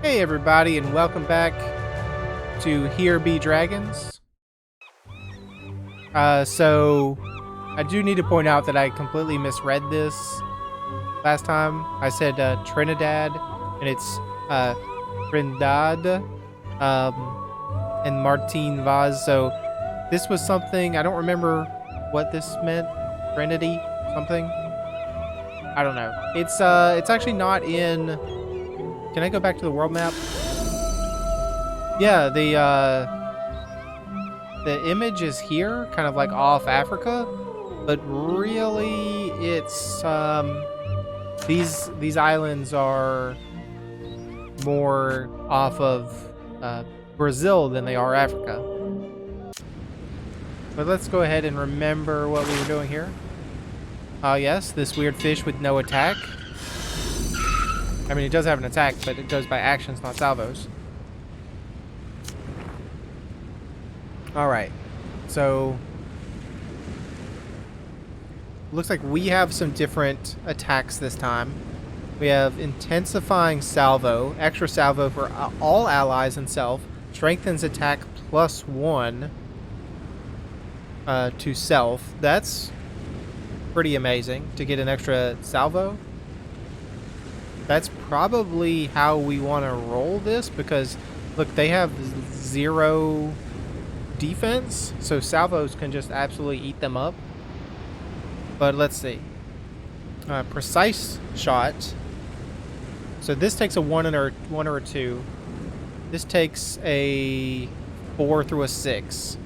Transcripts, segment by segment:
Hey everybody, and welcome back to Here Be Dragons. So I do need to point out that I completely misread this last time. I said Trinidad, and it's Trindad, and Martin Vaz. So this was something, I don't remember what this meant. Trinity, something? I don't know. It's actually not in... Can I go back to the world map? Yeah, the image is here, kind of like off Africa, but really it's these islands are more off of Brazil than they are Africa. But let's go ahead and remember what we were doing here. Yes, this weird fish with no attack. I mean, it does have an attack, but it goes by actions, not salvos. Alright, so looks like we have some different attacks this time. We have intensifying salvo, extra salvo for all allies and self, strengthens attack +1 to self. That's pretty amazing to get an extra salvo. That's probably how we want to roll this because, look, they have 0 defense, so salvos can just absolutely eat them up. But let's see. Precise shot. So this takes a 1 or a 2. This takes a 4 through a 6.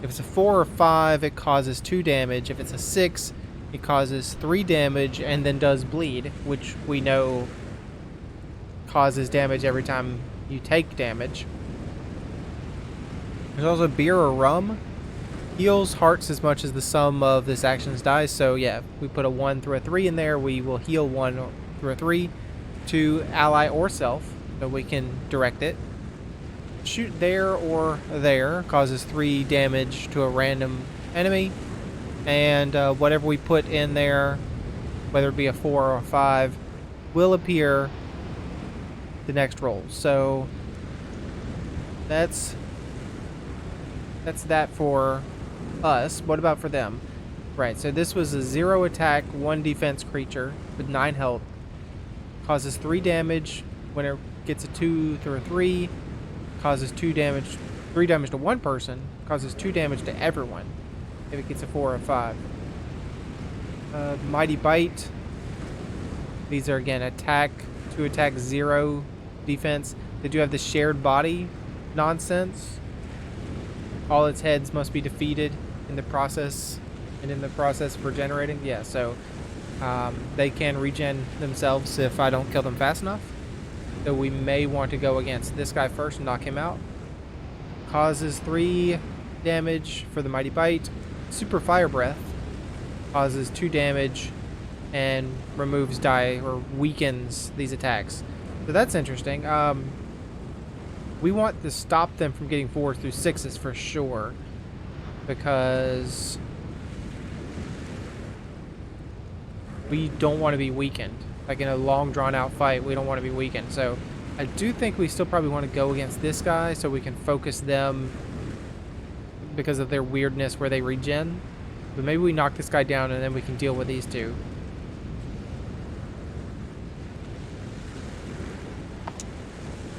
If it's a 4 or 5, it causes 2 damage. If it's a 6, it causes 3 damage and then does bleed, which we know causes damage every time you take damage. There's also beer or rum. Heals hearts as much as the sum of this action's dice. So yeah, if we put a 1 through a 3 in there, we will heal 1 through a 3 to ally or self, so we can direct it. Shoot there or there causes 3 damage to a random enemy. And whatever we put in there, whether it be a 4 or a 5, will appear the next roll. So that's that for us. What about for them? Right, so this was a 0 attack, 1 defense creature with 9 health. Causes 3 damage when it gets a 2 through a 3. Causes 3 damage to one person. Causes 2 damage to everyone if it gets a 4 or 5. Mighty Bite. These are again attack, 2 attack, 0 defense. They do have the shared body nonsense. All its heads must be defeated in the process, and in the process for generating. Yeah, so they can regen themselves if I don't kill them fast enough. So we may want to go against this guy first and knock him out. Causes 3 damage for the Mighty Bite. Super Fire Breath causes 2 damage and removes die or weakens these attacks. So that's interesting. We want to stop them from getting 4s through 6s for sure, because we don't want to be weakened. Like in a long drawn out fight, we don't want to be weakened. So I do think we still probably want to go against this guy so we can focus them because of their weirdness where they regen. But maybe we knock this guy down and then we can deal with these two.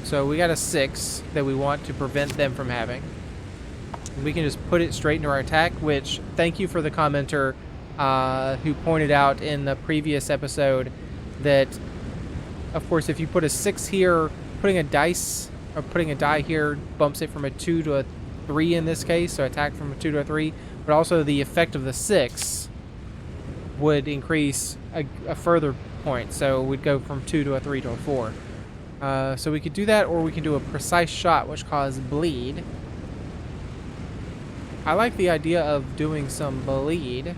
So we got a 6 that we want to prevent them from having. We can just put it straight into our attack, which, thank you for the commenter who pointed out in the previous episode that, of course, if you put a 6 here, putting a die here bumps it from a 2 to a 3 in this case, so attack from a 2 to a 3, but also the effect of the 6 would increase a further point, so we'd go from 2 to a 3 to a 4. So we could do that, or we can do a precise shot, which causes bleed. I like the idea of doing some bleed, if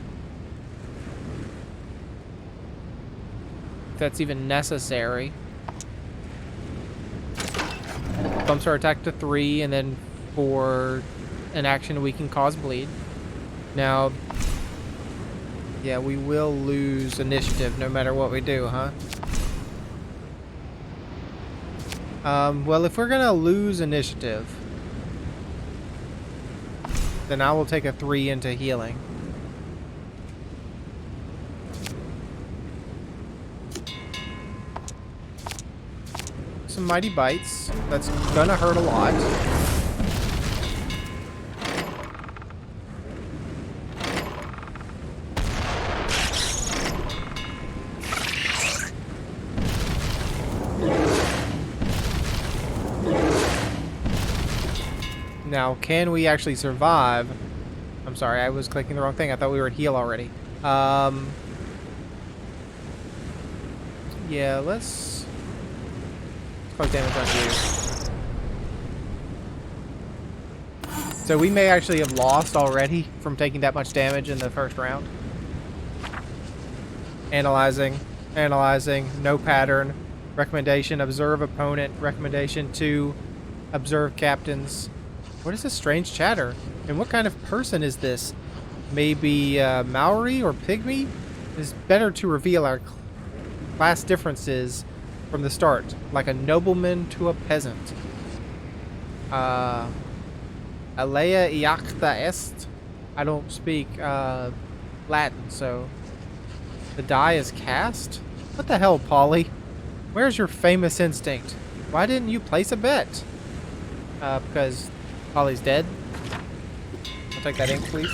that's even necessary. Bumps our attack to 3, and then for an action we can cause bleed. Now, yeah, we will lose initiative no matter what we do, huh? Well, if we're gonna lose initiative, then I will take a 3 into healing. Some mighty bites. That's gonna hurt a lot. Now, can we actually survive? I'm sorry, I was clicking the wrong thing. I thought we were at heal already. Yeah, let's cause damage on you. So we may actually have lost already from taking that much damage in the first round. Analyzing, no pattern. Recommendation, observe opponent. Recommendation 2, observe captains. What is this strange chatter? And what kind of person is this? Maybe Maori or Pygmy? It is better to reveal our class differences from the start, like a nobleman to a peasant. Alea iacta est? I don't speak Latin, so the die is cast? What the hell, Polly? Where's your famous instinct? Why didn't you place a bet? Because Polly's dead. I'll take that ink, please.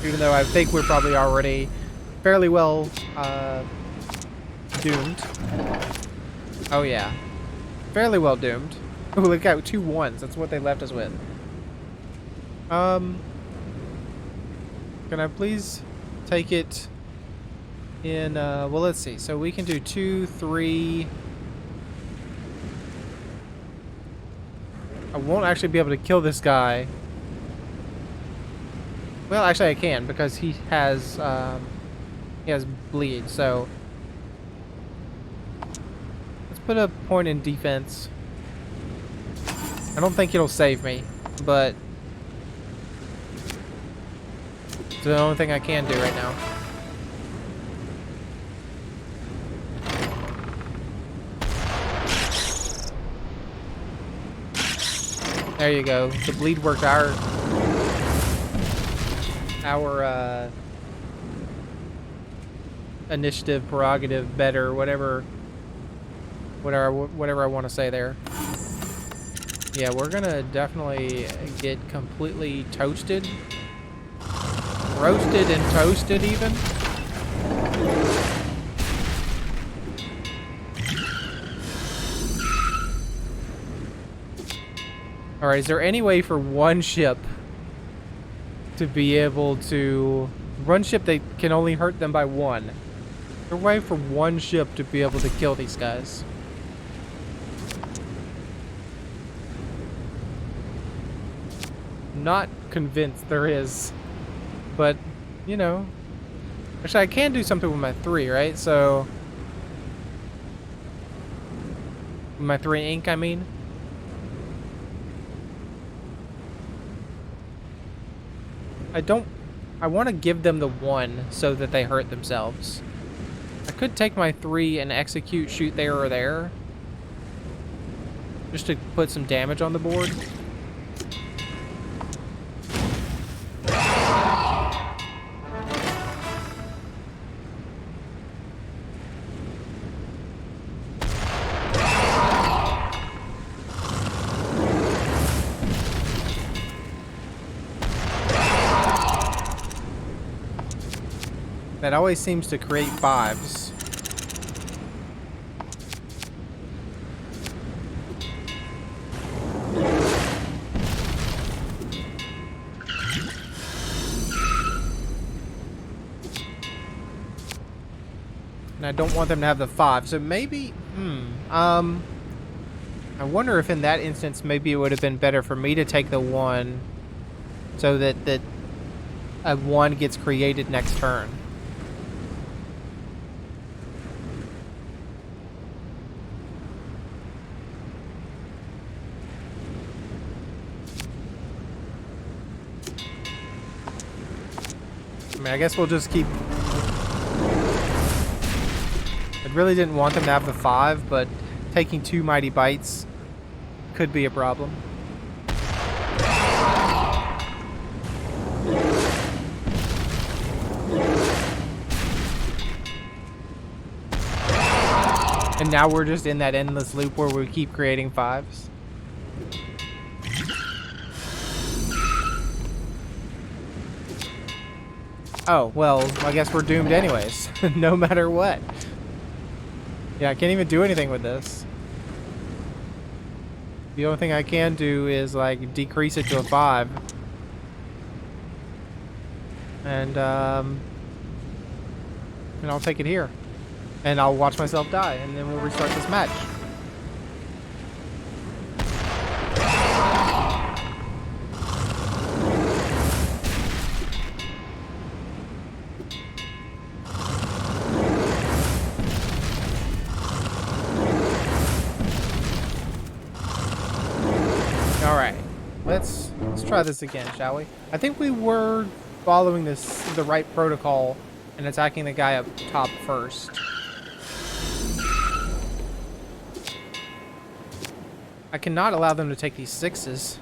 Even though I think we're probably already fairly well doomed. Oh yeah. Fairly well doomed. Oh, look out, 2 1s. That's what they left us with. Can I please take it in, well, let's see. So we can do 2, 3. I won't actually be able to kill this guy. Well, actually I can, because he has bleed, so let's put a point in defense. I don't think it'll save me, but it's the only thing I can do right now. There you go. The bleed worked our initiative prerogative better, whatever I want to say there. Yeah, we're gonna definitely get completely toasted, roasted and toasted even. All right, is there any way for one ship to be able to... One ship that can only hurt them by 1. Is there a way for one ship to be able to kill these guys? Not convinced there is. But, you know... Actually, I can do something with my 3, right? So... My 3 ink, I mean. I want to give them the 1 so that they hurt themselves. I could take my 3 and execute shoot there or there. Just to put some damage on the board. That always seems to create 5s. And I don't want them to have the 5, so maybe, I wonder if in that instance maybe it would have been better for me to take the 1 so that a 1 gets created next turn. I mean, I guess we'll just keep... I really didn't want them to have the 5, but taking 2 mighty bites could be a problem. And now we're just in that endless loop where we keep creating 5s. Oh, well, I guess we're doomed anyways, no matter what. Yeah, I can't even do anything with this. The only thing I can do is, like, decrease it to a 5. And I'll take it here. And I'll watch myself die, and then we'll restart this match. Alright. Let's try this again, shall we? I think we were following the right protocol and attacking the guy up top first. I cannot allow them to take these 6s.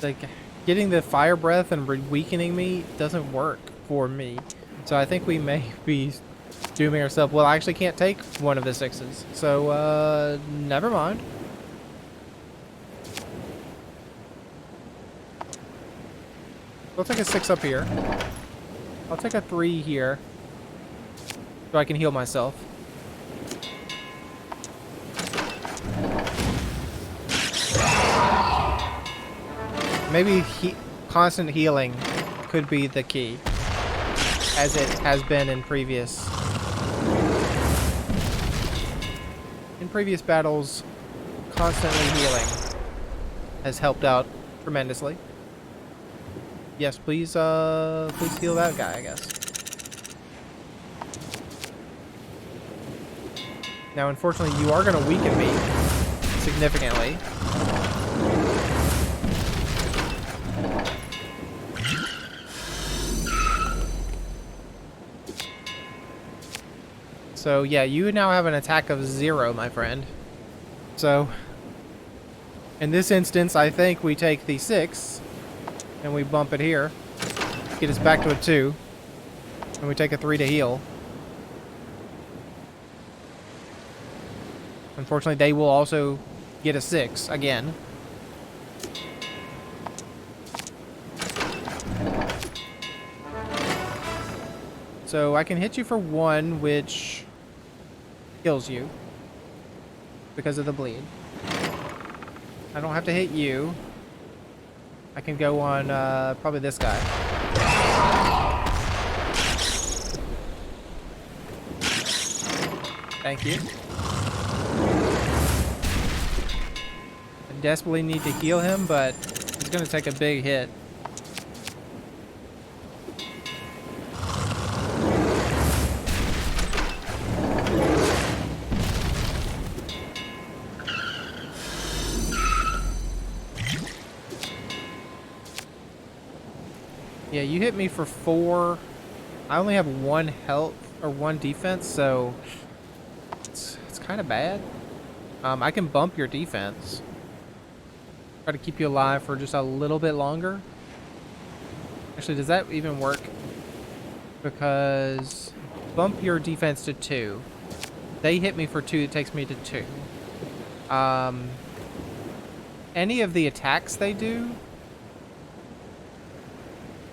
Like, getting the fire breath and weakening me doesn't work for me. So I think we may be dooming ourselves. Well, I actually can't take one of the 6s. So, never mind. I'll take a 6 up here. I'll take a 3 here. So I can heal myself. Maybe constant healing could be the key, as it has been in previous battles. Constantly healing has helped out tremendously. Yes, please heal that guy, I guess. Now, unfortunately, you are going to weaken me significantly. So, yeah, you now have an attack of 0, my friend. So, in this instance, I think we take the 6, and we bump it here. Get us back to a 2. And we take a 3 to heal. Unfortunately, they will also get a 6 again. So I can hit you for 1, which kills you because of the bleed. I don't have to hit you. I can go on probably this guy. Thank you. I desperately need to heal him, but he's going to take a big hit. Yeah, you hit me for 4. I only have 1 health or 1 defense, so it's kind of bad. I can bump your defense. Try to keep you alive for just a little bit longer. Actually, does that even work? Because bump your defense to 2. They hit me for 2, it takes me to 2. Any of the attacks they do.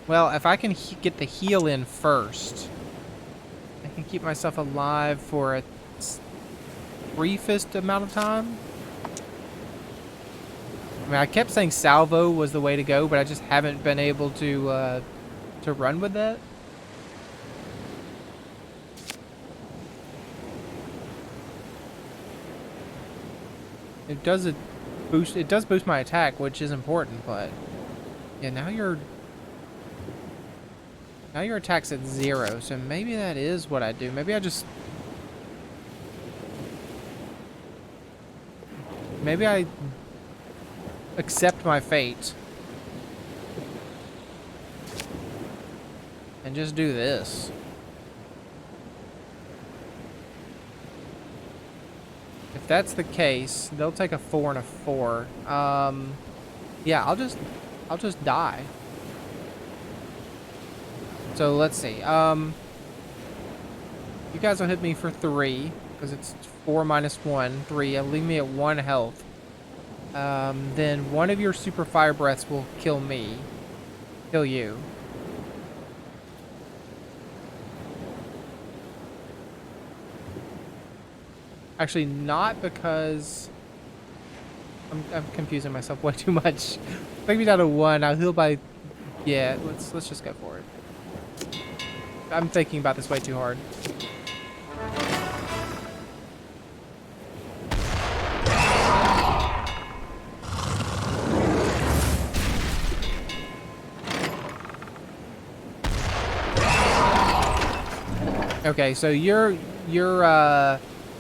Well, if I can get the heal in first, I can keep myself alive for a briefest amount of time. I mean, I kept saying salvo was the way to go, but I just haven't been able to run with that. It does boost my attack, which is important, but yeah, now your attack's at 0, so maybe that is what I do. Maybe I accept my fate and just do this. if that's the case, they'll take a 4 and a 4. Yeah, I'll just die. So let's see. You guys will hit me for 3 because it's 4 minus 1, 3. It'll leave me at 1 health. Then one of your super fire breaths will kill me. Kill you. Actually, not, because I'm confusing myself way too much. Take me down to 1. I'll heal by. Yeah, let's just go for it. I'm thinking about this way too hard. Okay, so your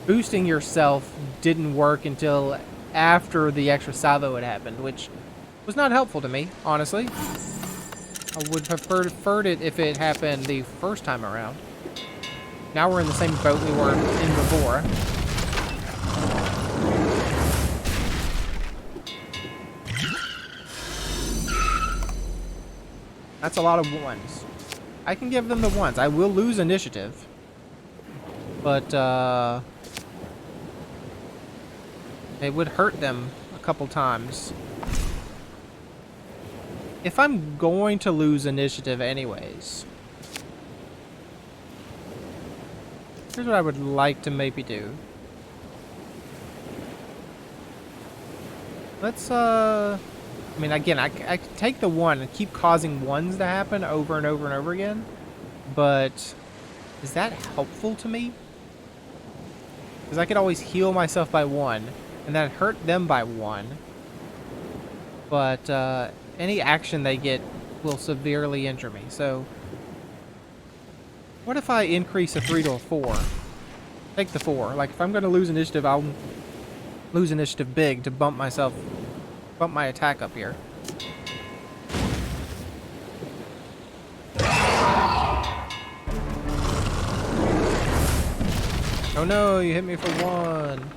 boosting yourself didn't work until after the extra salvo had happened, which was not helpful to me, honestly. I would have preferred it if it happened the first time around. Now we're in the same boat we were in before. That's a lot of 1s. I can give them the 1s. I will lose initiative. But, it would hurt them a couple times. If I'm going to lose initiative anyways, here's what I would like to maybe do. Let's, I mean, again, I could take the 1 and keep causing 1s to happen over and over and over again, but is that helpful to me? Because I could always heal myself by 1, and then hurt them by 1. But any action they get will severely injure me. So, what if I increase a 3 to a 4? Take the 4. Like, if I'm going to lose initiative, I'll lose initiative big to bump my attack up here. Oh no, you hit me for 1.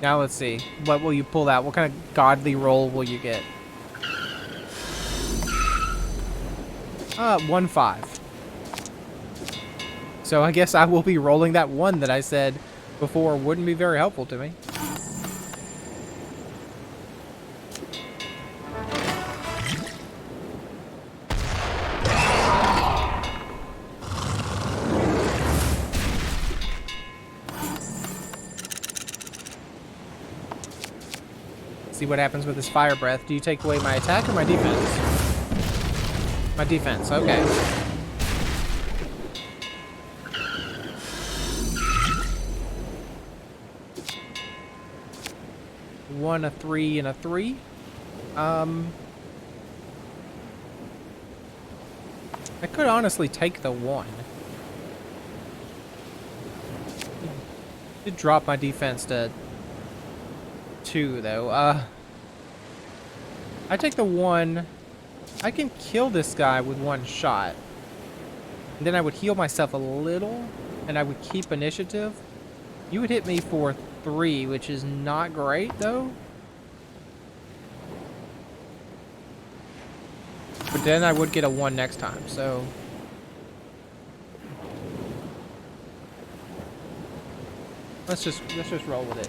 Now let's see. What will you pull out? What kind of godly roll will you get? 1-5. So I guess I will be rolling that 1 that I said before wouldn't be very helpful to me. See what happens with this fire breath. Do you take away my attack or my defense? My defense, okay. One, a 3, and a 3. I could honestly take the 1. Did drop my defense to 2 though. I take the 1. I can kill this guy with 1 shot. And then I would heal myself a little, and I would keep initiative. You would hit me for 3, which is not great though. But then I would get a 1 next time, so let's just roll with it.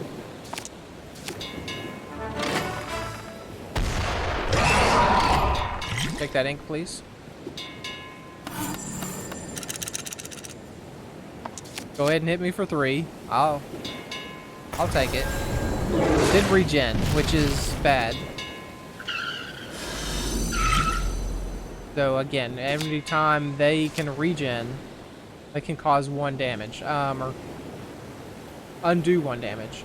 Take that ink, please. Go ahead and hit me for 3. I'll take it. It did regen, which is bad. So again, every time they can regen, they can cause 1 damage, or undo 1 damage.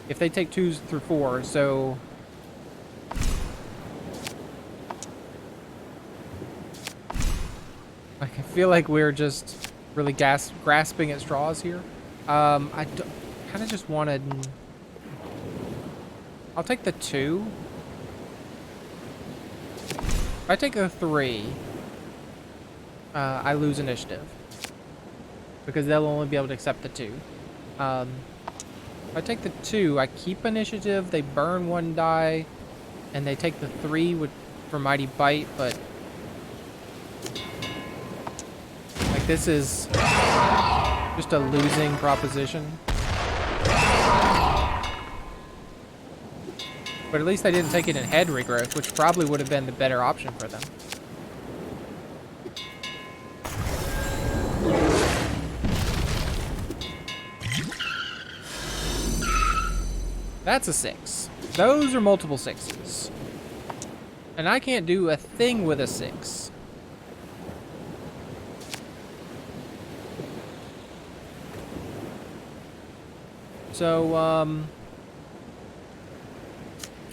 If they take 2s through 4, so I feel like we're just really grasping at straws here. I kind of just wanted. I'll take the 2. If I take a 3, I lose initiative. because they'll only be able to accept the 2. If I take the 2, I keep initiative, they burn 1 die, and they take the 3 for Mighty Bite, but like this is just a losing proposition. But at least I didn't take it in head regrowth, which probably would have been the better option for them. That's a 6. Those are multiple 6s. And I can't do a thing with a 6. So,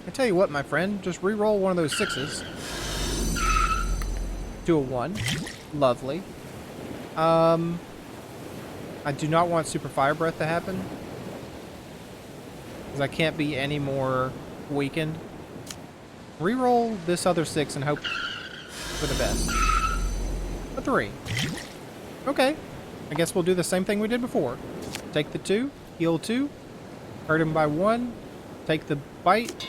I tell you what, my friend, just re-roll one of those 6s. To a 1. Lovely. I do not want Super Fire Breath to happen, because I can't be any more weakened. Reroll this other 6 and hope for the best. A 3. Okay. I guess we'll do the same thing we did before. Take the 2, heal 2, hurt him by 1, take the bite.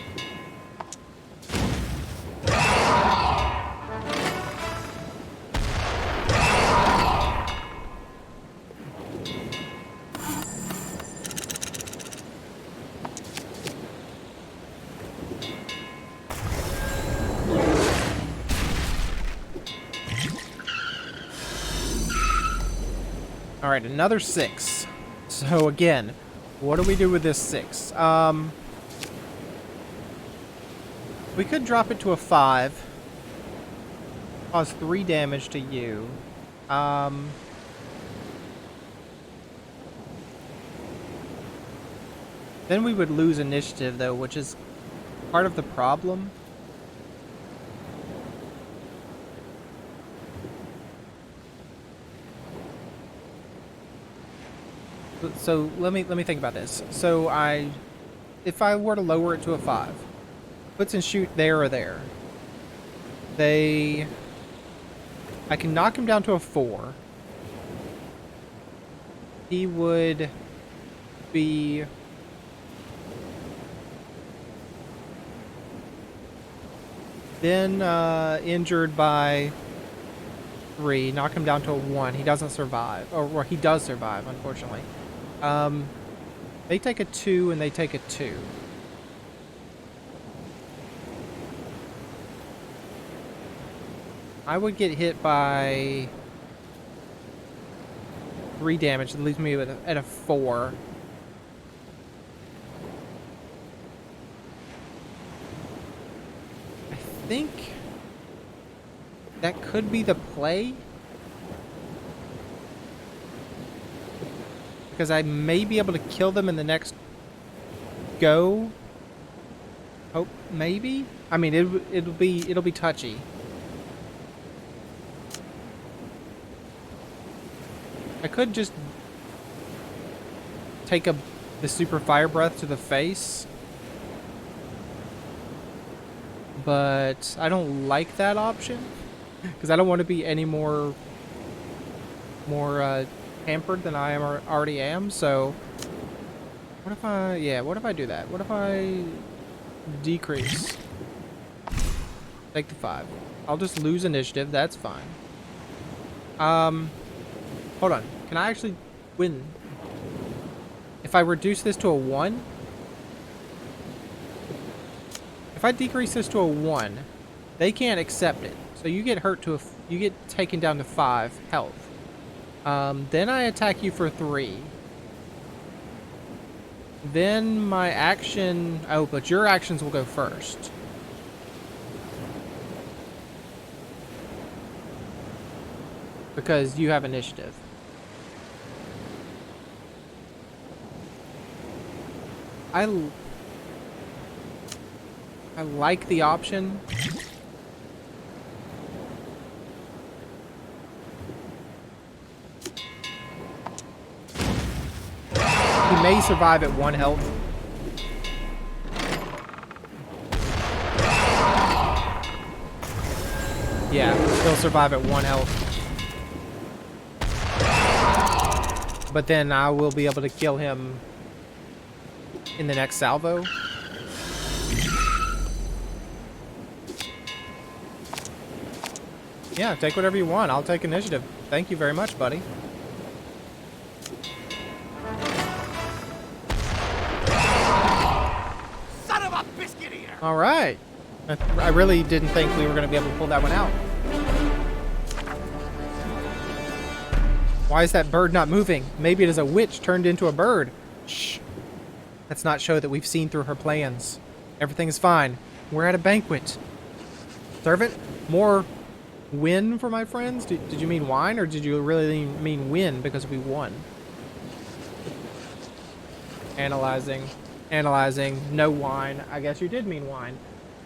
All right, another 6. So again, what do we do with this 6? We could drop it to a 5. Cause 3 damage to you. Then we would lose initiative though, which is part of the problem. So let me think about this. So if I were to lower it to a 5, puts and shoot there or there. I can knock him down to a 4. He would be then injured by 3. Knock him down to a 1. He doesn't survive, or he does survive, unfortunately. They take a 2 and they take a 2. I would get hit by 3 damage. That leaves me at a 4. I think that could be the play. Because I may be able to kill them in the next go. Oh, maybe? I mean, it'll be touchy. I could just take the super fire breath to the face. But I don't like that option. Because I don't want to be any more hampered than I already am. So what if I do that? What if I decrease? Take the 5. I'll just lose initiative. That's fine. Hold on. Can I actually win? If I reduce this to a 1? If I decrease this to a 1, they can't accept it. So you get hurt you get taken down to 5 health. Then I attack you for 3. Then my action... Oh, but your actions will go first. Because you have initiative. I like the option. He may survive at 1 health. Yeah, he'll survive at 1 health. But then I will be able to kill him in the next salvo. Yeah, take whatever you want. I'll take initiative. Thank you very much, buddy. Son of a biscuit eater! All right. I really didn't think we were going to be able to pull that one out. Why is that bird not moving? Maybe it is a witch turned into a bird. Shh. Let's not show that we've seen through her plans. Everything is fine. We're at a banquet. Servant, more win for my friends? Did you mean wine, or did you really mean win because we won? Analyzing. Analyzing. No wine. I guess you did mean wine.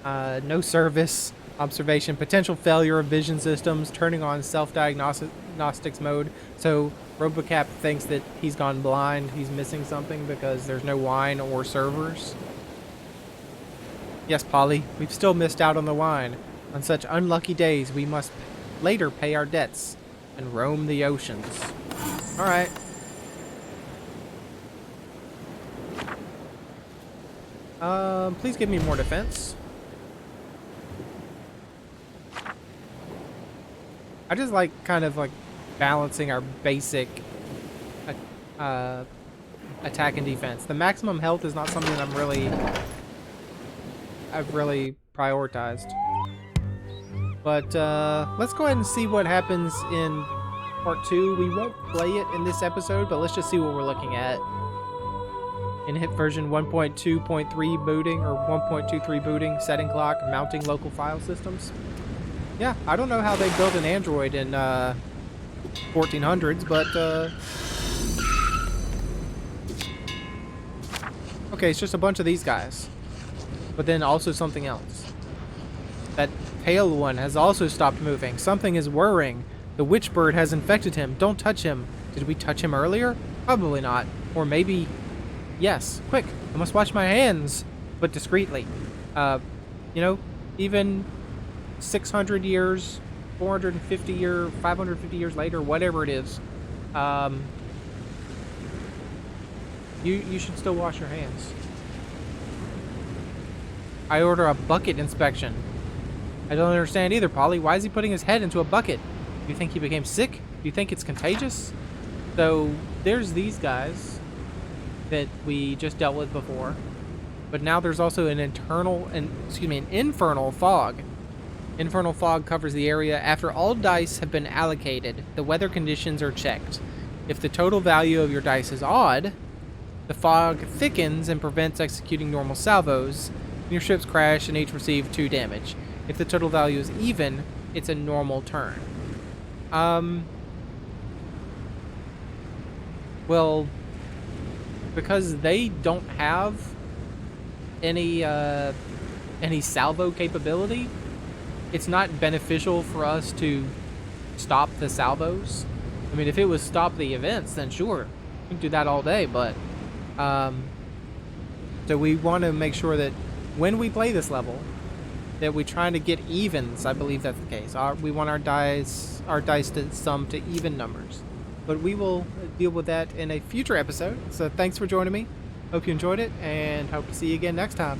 No service. Observation. Potential failure of vision systems. Turning on self-diagnostics mode. So Robocap thinks that he's gone blind. He's missing something because there's no wine or servers. Yes, Polly. We've still missed out on the wine. On such unlucky days, we must later pay our debts and roam the oceans. All right. Please give me more defense. I just like kind of like balancing our basic attack and defense. The maximum health is not something that I've really prioritized. But let's go ahead and see what happens in part 2. We won't play it in this episode, but let's just see what we're looking at. In hit version 1.2.3 booting or 1.23 booting, setting clock, mounting local file systems. Yeah, I don't know how they built an Android in 1400s, but okay, it's just a bunch of these guys. But then also something else. That pale one has also stopped moving. Something is whirring. The witch bird has infected him. Don't touch him. Did we touch him earlier? Probably not. Or maybe... Yes. Quick. I must wash my hands. But discreetly. You know, even 600 years, 450 years, 550 years later, whatever it is, you should still wash your hands. I order a bucket inspection. I don't understand either, Polly. Why is he putting his head into a bucket? Do you think he became sick? Do you think it's contagious? So there's these guys that we just dealt with before, but now there's also an infernal fog. Infernal fog covers the area after all dice have been allocated. The weather conditions are checked. If the total value of your dice is odd, the fog thickens and prevents executing normal salvos. Your ships crash and each receive 2 damage. If the total value is even, it's a normal turn. Well, because they don't have any salvo capability, it's not beneficial for us to stop the salvos. I mean, if it was stop the events, then sure, we can do that all day, but so we want to make sure that when we play this level, that we're trying to get evens. I believe that's the case. We want our dice to sum to even numbers. But we will deal with that in a future episode. So thanks for joining me. Hope you enjoyed it, and hope to see you again next time.